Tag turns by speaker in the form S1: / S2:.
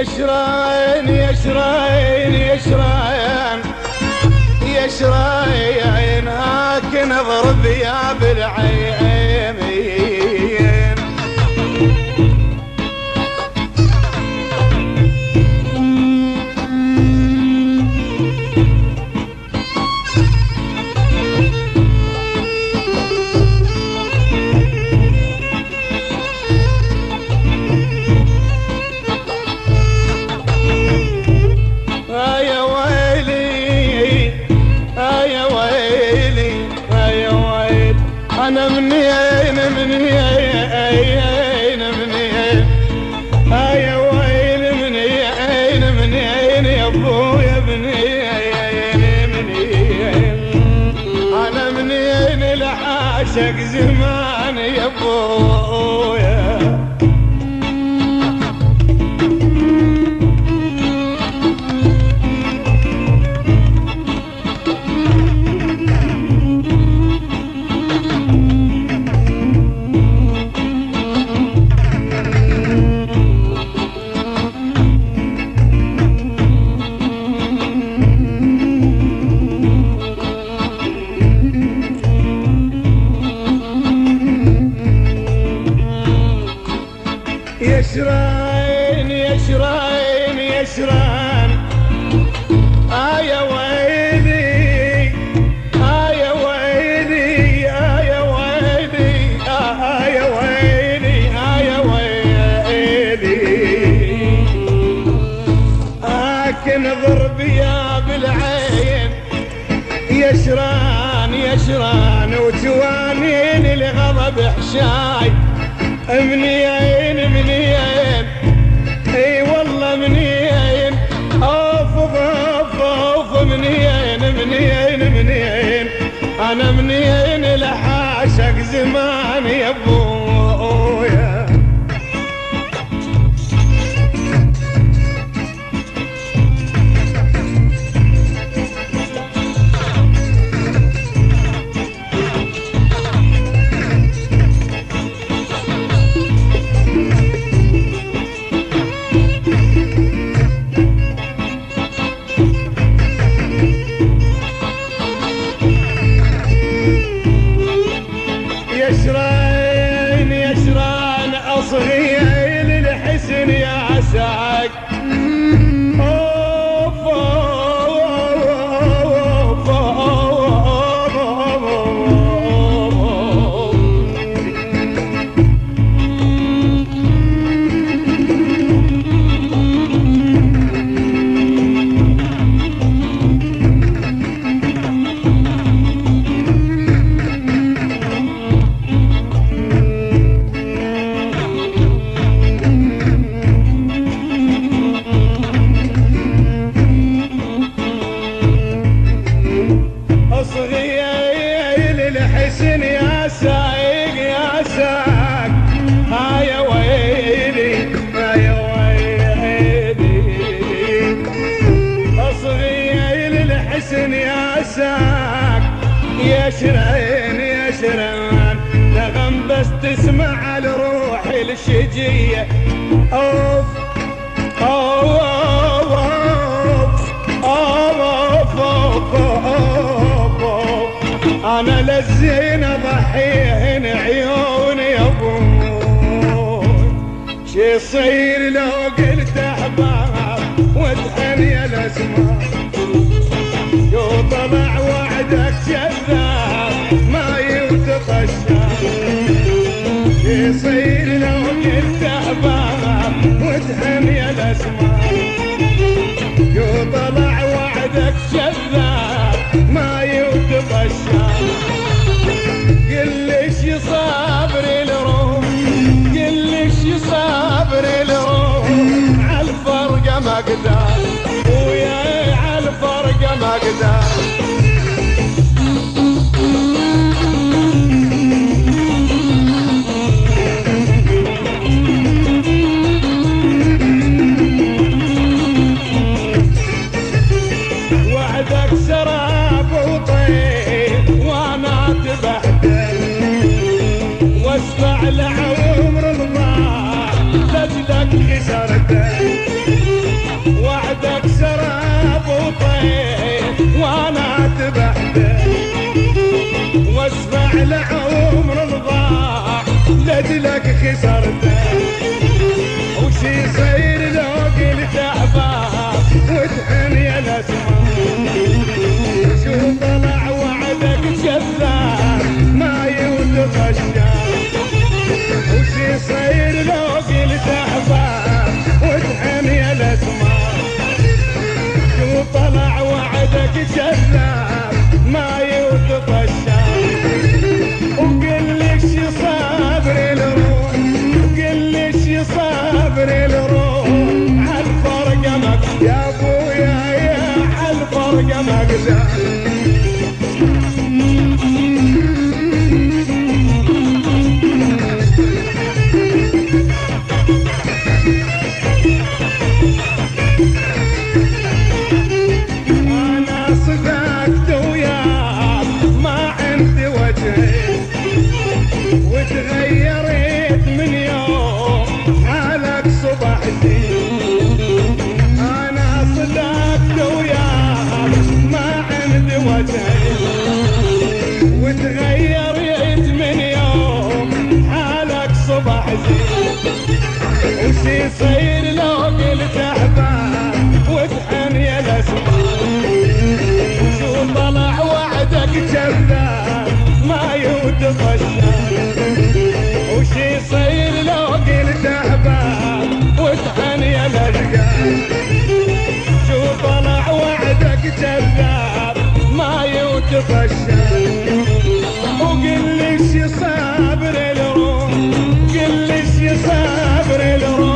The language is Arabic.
S1: يشرين يشرين يشرين يشرين هاك نضرب يا بالعين. أنا منين منين منين يا ويل منين منين يا ابويا منين منين أنا منين لعاشق زمان يا ابويا. يشرين يشرين يشرين يا ويلي يا ويلي يا ويلي يا ويلي يا ويلي لكن ضرب يا بالعين. يشران يشران وتوانين الغضب حشاي منين منين اي والله منين اوف اوف اوف منين منين منين انا منين لحاشق زمان يا ابويا. يشرين يشرين اصغيل الحسن يا سعد اوف اوف صغير الحسن يا سايق يا ساق يا ويلي يا ويلي صغير الحسن يا ساق يشرين يشرين نغم بس تسمع الروح الشجية اوف اوف اوف اوف اوف انا للزين اضحيهن عيوني يا ابوي. شي يصير لو قلت احباب وادهن يا الاسماء يطلع وعدك كذاب ما يتخشى. يصير لو قلت احباب وادهن يا الاسماء يطلع وعدك كذاب ما يتغشى. قلش صابر الروح قلش صابر الروح عالفرقة ما اقدر ويا عالفرقة ما اقدر. وعدك سراب وطيب وانا تبهدل واسمع لعمر الله لجلك خسرته. اسمع لعمر ضاع لدلك خسرته وش يصير لو قلت احباب وتحن يا الاسماء شو طلع وعدك كذاب ما يوثق الشام وش يصير لو قلت احباب وتحن يا الاسماء شو طلع وعدك كذاب ما يوثق الشام وقل لك شي صابر الروح وقل لك شي صابر الروح عالفرقة يا ابويا يا عالفرقة مقدار وتغيرت من يوم حالك صبح زين انا صدقت وياك ما عندي وجهي وتغيرت من يوم حالك صبح زين وش يصير لو قلت احباب وتحن يا الاسماء شو طلع وعدك كذاب ما يوثق الشام وش يصير لو قلت احباب وتحن يا الاشقام شو طلع وعدك كذاب ما يوثق الشام وقل لي شي صابر الروح قل لي شي صابر الروح